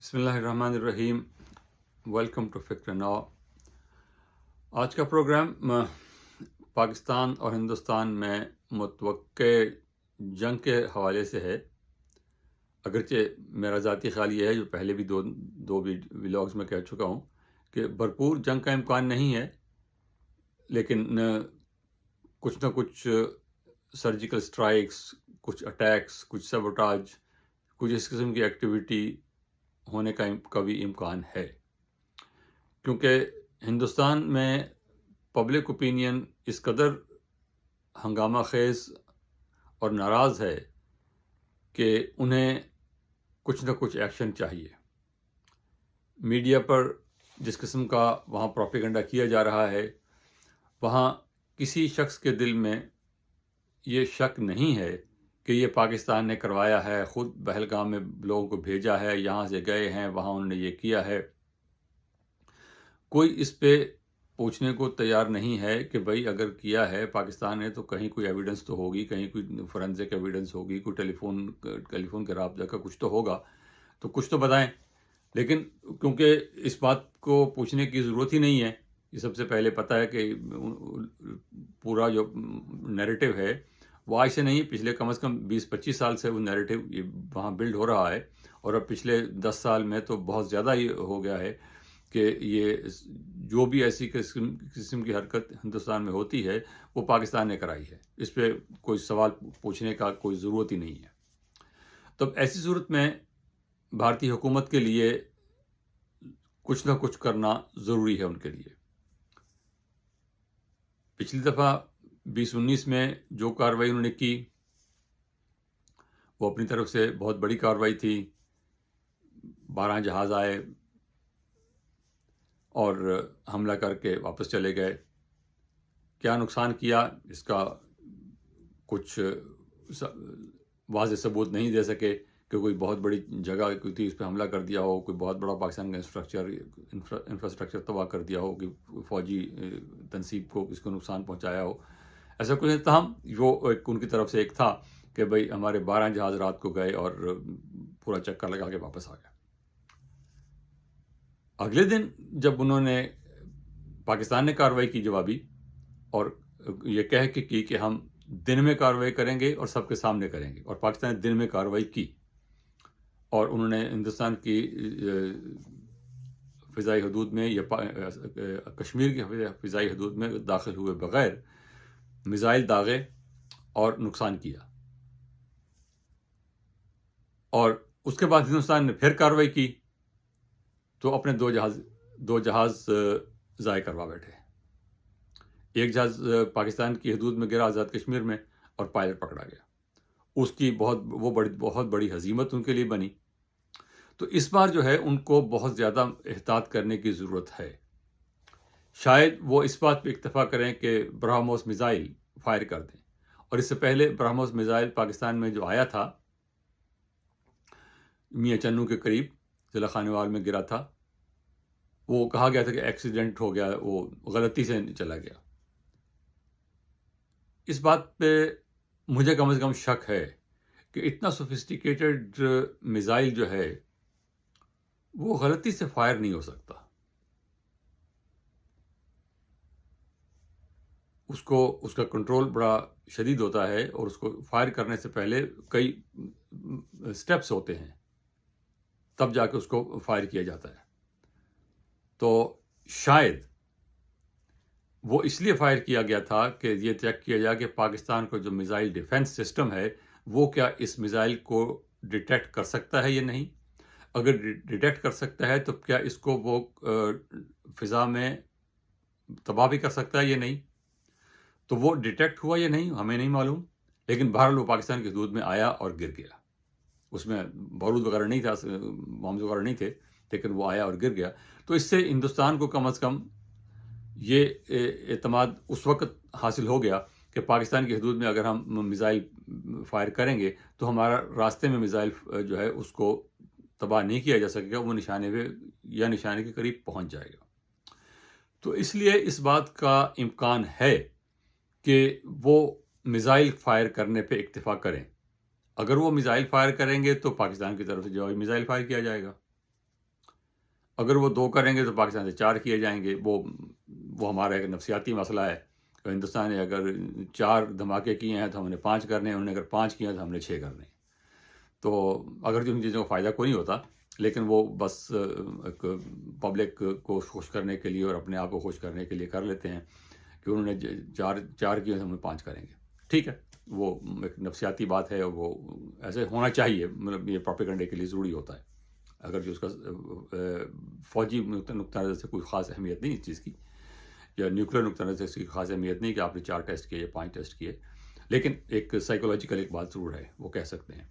بسم اللہ الرحمن الرحیم۔ ویلکم ٹو فکر نو۔ آج کا پروگرام پاکستان اور ہندوستان میں متوقع جنگ کے حوالے سے ہے۔ اگرچہ میرا ذاتی خیال یہ ہے، جو پہلے بھی دو ولاگز میں کہہ چکا ہوں، کہ بھرپور جنگ کا امکان نہیں ہے، لیکن کچھ نہ کچھ سرجیکل سٹرائکس، کچھ اٹیکس، کچھ سیبوٹاج، کچھ اس قسم کی ایکٹیویٹی ہونے کا بھی امکان ہے، کیونکہ ہندوستان میں پبلک اوپینین اس قدر ہنگامہ خیز اور ناراض ہے کہ انہیں کچھ نہ کچھ ایکشن چاہیے۔ میڈیا پر جس قسم کا وہاں پروپیگنڈا کیا جا رہا ہے، وہاں کسی شخص کے دل میں یہ شک نہیں ہے کہ یہ پاکستان نے کروایا ہے، خود پہلگام میں لوگوں کو بھیجا ہے، یہاں سے گئے ہیں، وہاں انہوں نے یہ کیا ہے۔ کوئی اس پہ پوچھنے کو تیار نہیں ہے کہ بھئی اگر کیا ہے پاکستان نے تو کہیں کوئی ایویڈنس تو ہوگی، کہیں کوئی فورنزک ایویڈنس ہوگی، کوئی ٹیلی فون کے رابطہ کا کچھ تو ہوگا، تو کچھ تو بتائیں۔ لیکن کیونکہ اس بات کو پوچھنے کی ضرورت ہی نہیں ہے، یہ سب سے پہلے پتہ ہے کہ پورا جو نیریٹو ہے وہ آج سے نہیں، پچھلے کم از کم 20-25 سال سے وہ نیریٹو وہاں بلڈ ہو رہا ہے، اور اب پچھلے 10 سال میں تو بہت زیادہ ہی ہو گیا ہے کہ یہ جو بھی ایسی قسم کی حرکت ہندوستان میں ہوتی ہے وہ پاکستان نے کرائی ہے، اس پہ کوئی سوال پوچھنے کا کوئی ضرورت ہی نہیں ہے۔ تو ایسی صورت میں بھارتی حکومت کے لیے کچھ نہ کچھ کرنا ضروری ہے ان کے لیے۔ پچھلی دفعہ 2019 میں جو کارروائی انہوں نے کی وہ اپنی طرف سے بہت بڑی کارروائی تھی۔ 12 جہاز آئے اور حملہ کر کے واپس چلے گئے۔ کیا نقصان کیا اس کا کچھ واضح ثبوت نہیں دے سکے کہ کوئی بہت بڑی جگہ کوئی تھی، اس پہ حملہ کر دیا ہو، کوئی بہت بڑا پاکستان کا انفراسٹرکچر تباہ کر دیا ہو، کہ فوجی تنصیب کو اس کو نقصان پہنچایا ہو، ایسا کچھ نہیں۔ تاہم وہ ان کی طرف سے ایک تھا کہ بھئی ہمارے 12 جہاز رات کو گئے اور پورا چکر لگا کے واپس آ گئے۔ اگلے دن جب انہوں نے پاکستان نے کارروائی کی جوابی، اور یہ کہہ کے کی کہ ہم دن میں کارروائی کریں گے اور سب کے سامنے کریں گے، اور پاکستان نے دن میں کارروائی کی، اور انہوں نے ہندوستان کی فضائی حدود میں یا کشمیر کی فضائی حدود میں داخل ہوئے بغیر میزائل داغے اور نقصان کیا۔ اور اس کے بعد ہندوستان نے پھر کارروائی کی تو اپنے دو جہاز ضائع کروا بیٹھے۔ ایک جہاز پاکستان کی حدود میں گرا آزاد کشمیر میں، اور پائلٹ پکڑا گیا۔ اس کی بہت بڑی ہزیمت ان کے لیے بنی۔ تو اس بار جو ہے ان کو بہت زیادہ احتیاط کرنے کی ضرورت ہے۔ شاید وہ اس بات پہ اکتفا کریں کہ برہموس میزائل فائر کر دیں، اور اس سے پہلے برہموس میزائل پاکستان میں جو آیا تھا میاں چنو کے قریب ضلع خانوال میں گرا تھا، وہ کہا گیا تھا کہ ایکسیڈنٹ ہو گیا، وہ غلطی سے چلا گیا۔ اس بات پہ مجھے کم از کم شک ہے کہ اتنا سوفسٹیکیٹڈ میزائل جو ہے وہ غلطی سے فائر نہیں ہو سکتا۔ اس کا کنٹرول بڑا شدید ہوتا ہے، اور اس کو فائر کرنے سے پہلے کئی سٹیپس ہوتے ہیں، تب جا کے اس کو فائر کیا جاتا ہے۔ تو شاید وہ اس لیے فائر کیا گیا تھا کہ یہ چیک کیا جائے کہ پاکستان کو جو میزائل ڈیفنس سسٹم ہے وہ کیا اس میزائل کو ڈیٹیکٹ کر سکتا ہے یا نہیں۔ اگر ڈیٹیکٹ کر سکتا ہے تو کیا اس کو وہ فضا میں تباہ بھی کر سکتا ہے یا نہیں۔ تو وہ ڈیٹیکٹ ہوا یا نہیں ہمیں نہیں معلوم، لیکن بہرحال وہ پاکستان کی حدود میں آیا اور گر گیا۔ اس میں بارود وغیرہ نہیں تھا، بمز وغیرہ نہیں تھے، لیکن وہ آیا اور گر گیا۔ تو اس سے ہندوستان کو کم از کم یہ اعتماد اس وقت حاصل ہو گیا کہ پاکستان کی حدود میں اگر ہم میزائل فائر کریں گے تو ہمارا راستے میں میزائل جو ہے اس کو تباہ نہیں کیا جا سکے گا، وہ نشانے پہ یا نشانے کے قریب پہنچ جائے گا۔ تو اس لیے اس بات کا امکان ہے کہ وہ میزائل فائر کرنے پہ اکتفا کریں۔ اگر وہ میزائل فائر کریں گے تو پاکستان کی طرف سے جوابی میزائل فائر کیا جائے گا۔ اگر وہ 2 کریں گے تو پاکستان سے 4 کیے جائیں گے. وہ ہمارا ایک نفسیاتی مسئلہ ہے. ہندوستان نے اگر 4 دھماکے کیے ہیں تو ہم نے 5 کرنے ہیں, انہوں نے اگر 5 کیے ہیں تو ہم نے 6 کرنے ہیں. تو اگر جو ان چیزوں کا فائدہ کوئی نہیں ہوتا, لیکن وہ بس ایک پبلک کو خوش کرنے کے لیے اور اپنے آپ کو خوش کرنے کے لیے کر لیتے ہیں کہ انہوں نے 4 کیے تو ہم 5 کریں گے. ٹھیک ہے, وہ ایک نفسیاتی بات ہے, اور وہ ایسے ہونا چاہیے. مطلب یہ پروپیگنڈے کے لیے ضروری ہوتا ہے. اگر جو اس کا فوجی نقطہ نظر سے کوئی خاص اہمیت نہیں اس چیز کی, یا نیوکلیر نقطہ نظر سے اس کی خاص اہمیت نہیں کہ آپ نے 4 ٹیسٹ کیے یا 5 ٹیسٹ کیے, لیکن ایک سائیکولوجیکل ایک بات ضرور ہے, وہ کہہ سکتے ہیں.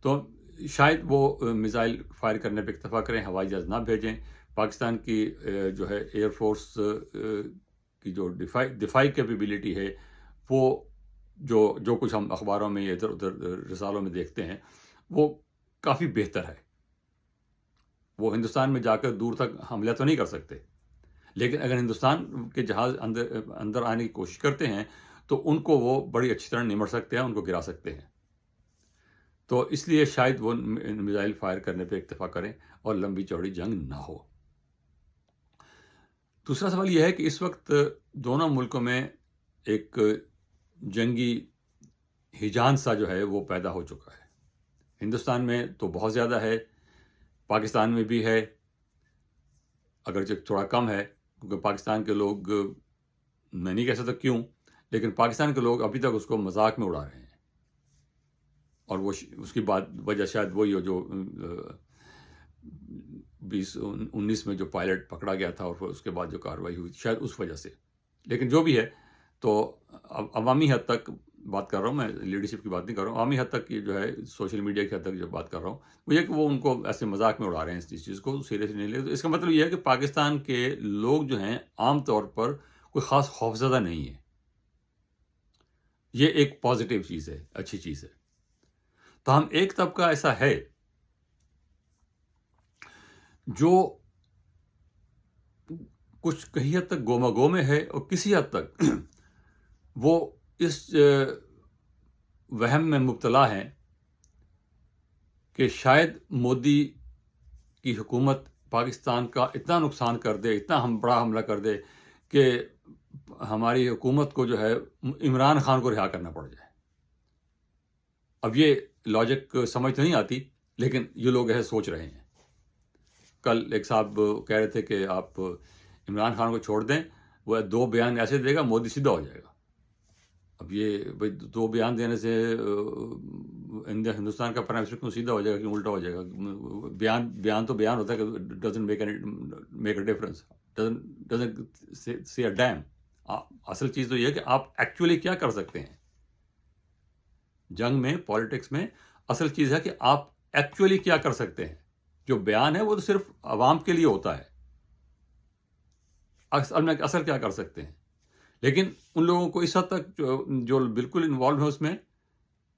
تو شاید وہ میزائل فائر کرنے پہ اکتفا کریں, ہوائی جہاز نہ بھیجیں. پاکستان کی جو ہے ایئر فورس کی جو دفاعی کیپیبلٹی ہے, وہ جو کچھ ہم اخباروں میں یا ادھر ادھر رسالوں میں دیکھتے ہیں, وہ کافی بہتر ہے. وہ ہندوستان میں جا کر دور تک حملہ تو نہیں کر سکتے, لیکن اگر ہندوستان کے جہاز اندر آنے کی کوشش کرتے ہیں تو ان کو وہ بڑی اچھی طرح نمٹ سکتے ہیں, ان کو گرا سکتے ہیں. تو اس لیے شاید وہ میزائل فائر کرنے پہ اکتفا کریں اور لمبی چوڑی جنگ نہ ہو. دوسرا سوال یہ ہے کہ اس وقت دونوں ملکوں میں ایک جنگی ہیجان سا جو ہے وہ پیدا ہو چکا ہے. ہندوستان میں تو بہت زیادہ ہے, پاکستان میں بھی ہے, اگرچہ تھوڑا کم ہے, کیونکہ پاکستان کے لوگ, میں نہیں کہہ سکتا کیوں, لیکن پاکستان کے لوگ ابھی تک اس کو مذاق میں اڑا رہے ہیں. اور وہ اس کی وجہ شاید وہی ہو جو 2019 میں جو پائلٹ پکڑا گیا تھا اور اس کے بعد جو کارروائی ہوئی, شاید اس وجہ سے. لیکن جو بھی ہے, تو عوامی حد تک بات کر رہا ہوں میں, لیڈرشپ کی بات نہیں کر رہا ہوں, عوامی حد تک یہ جو ہے سوشل میڈیا کی حد تک جو بات کر رہا ہوں, وہ یہ کہ وہ ان کو ایسے مذاق میں اڑا رہے ہیں, اس چیز کو سیریسلی نہیں لے. تو اس کا مطلب یہ ہے کہ پاکستان کے لوگ جو ہیں عام طور پر کوئی خاص خوفزدہ نہیں ہے. یہ ایک پازیٹیو چیز ہے, اچھی چیز ہے. تاہم ایک طبقہ ایسا ہے جو کچھ کہیں حد تک گوما گو میں ہے, اور کسی حد تک وہ اس وہم میں مبتلا ہیں کہ شاید مودی کی حکومت پاکستان کا اتنا نقصان کر دے, اتنا بڑا حملہ کر دے کہ ہماری حکومت کو جو ہے عمران خان کو رہا کرنا پڑ جائے. اب یہ لاجک سمجھ تو نہیں آتی, لیکن یہ لوگ ایسے سوچ رہے ہیں. کل ایک صاحب کہہ رہے تھے کہ آپ عمران خان کو چھوڑ دیں, وہ 2 بیان ایسے دے گا مودی سیدھا ہو جائے گا. اب یہ 2 بیان دینے سے ہندوستان کا پرائم منسٹر کیوں سیدھا ہو جائے گا, کیوں الٹا ہو جائے گا؟ بیان تو بیان ہوتا ہے کہ doesn't make a difference, doesn't see a damn. اصل چیز تو یہ ہے کہ آپ ایکچولی کیا کر سکتے ہیں. جنگ میں, پالیٹکس میں اصل چیز ہے کہ آپ ایکچولی کیا کر سکتے ہیں. جو بیان ہے وہ تو صرف عوام کے لیے ہوتا ہے. اصل کیا کر سکتے ہیں. لیکن ان لوگوں کو اس حد تک جو بالکل انوالو ہیں اس میں,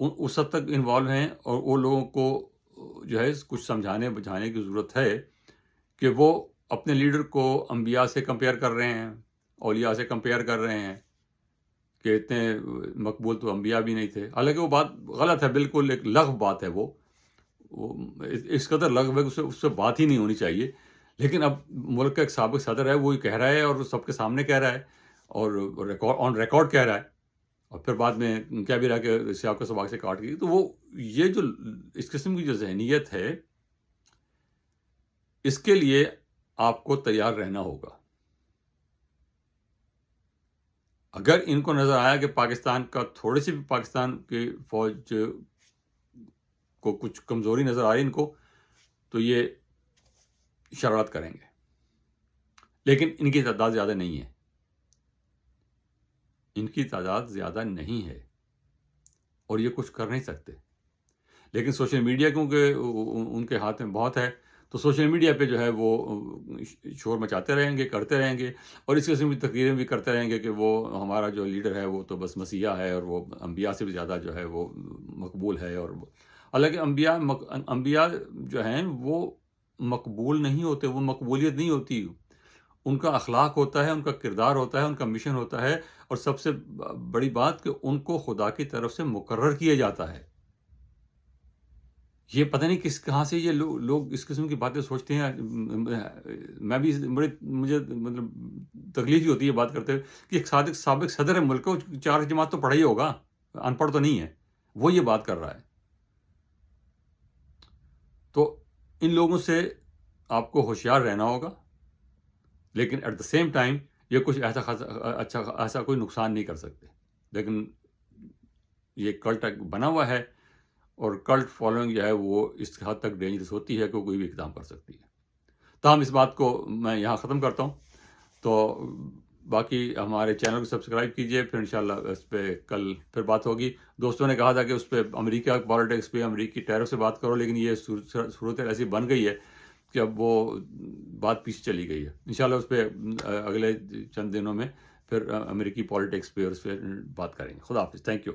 اس حد تک انوالو ہیں, اور وہ لوگوں کو جو ہے کچھ سمجھانے بجھانے کی ضرورت ہے کہ وہ اپنے لیڈر کو انبیاء سے کمپیئر کر رہے ہیں, اولیاء سے کمپیئر کر رہے ہیں کہ اتنے مقبول تو انبیاء بھی نہیں تھے. حالانکہ وہ بات غلط ہے, بالکل ایک لغو بات ہے. وہ اس قدر لغو ہے کہ اس سے بات ہی نہیں ہونی چاہیے. لیکن اب ملک کا ایک سابق صدر ہے, وہی کہہ رہا ہے اور سب کے سامنے کہہ رہا ہے, اور آن ریکارڈ کہہ رہا ہے, اور پھر بعد میں کیا بھی رہا کہ سیاق کو سباق سے کاٹ گئی. تو وہ یہ جو اس قسم کی جو ذہنیت ہے, اس کے لیے آپ کو تیار رہنا ہوگا. اگر ان کو نظر آیا کہ پاکستان کا تھوڑی سی بھی پاکستان کی فوج کو کچھ کمزوری نظر آئی ان کو, تو یہ شرارت کریں گے. لیکن ان کی تعداد زیادہ نہیں ہے, ان کی تعداد زیادہ نہیں ہے, اور یہ کچھ کر نہیں سکتے. لیکن سوشل میڈیا کیونکہ ان کے ہاتھ میں بہت ہے, تو سوشل میڈیا پہ جو ہے وہ شور مچاتے رہیں گے, کرتے رہیں گے, اور اس قسم کی تقریریں بھی کرتے رہیں گے کہ وہ ہمارا جو لیڈر ہے وہ تو بس مسیحا ہے, اور وہ انبیاء سے بھی زیادہ جو ہے وہ مقبول ہے. اور حالانکہ انبیاء جو ہیں وہ مقبول نہیں ہوتے, وہ مقبولیت نہیں ہوتی. ان کا اخلاق ہوتا ہے, ان کا کردار ہوتا ہے, ان کا مشن ہوتا ہے, اور سب سے بڑی بات کہ ان کو خدا کی طرف سے مقرر کیا جاتا ہے. یہ پتہ نہیں کہاں سے یہ لوگ اس قسم کی باتیں سوچتے ہیں. میں بھی مجھے مطلب تکلیف ہی ہوتی ہے بات کرتے ہوئے کہ ایک سابق صدر ملک کو 4 جماعت تو پڑھا ہی ہوگا، ان پڑھ تو نہیں ہے، وہ یہ بات کر رہا ہے. تو ان لوگوں سے آپ کو ہوشیار رہنا ہوگا، لیکن ایٹ دا سیم ٹائم یہ کچھ ایسا کوئی نقصان نہیں کر سکتے. لیکن یہ کلٹ بنا ہوا ہے، اور کلٹ فالوئنگ جو ہے وہ اس حد تک ڈینجرس ہوتی ہے کہ کوئی بھی اقدام کر سکتی ہے. تاہم اس بات کو میں یہاں ختم کرتا ہوں. تو باقی ہمارے چینل کو سبسکرائب کیجئے، پھر انشاءاللہ اس پہ کل پھر بات ہوگی. دوستوں نے کہا تھا کہ اس پہ امریکہ پالیٹکس پہ، امریکی ٹیرف سے بات کرو، لیکن یہ صورت ایسی بن گئی ہے کہ اب وہ بات پیچھے چلی گئی ہے. انشاءاللہ اس پہ اگلے چند دنوں میں پھر امریکی پالیٹکس پہ اور اس پہ بات کریں گے. خدا حافظ. Thank you.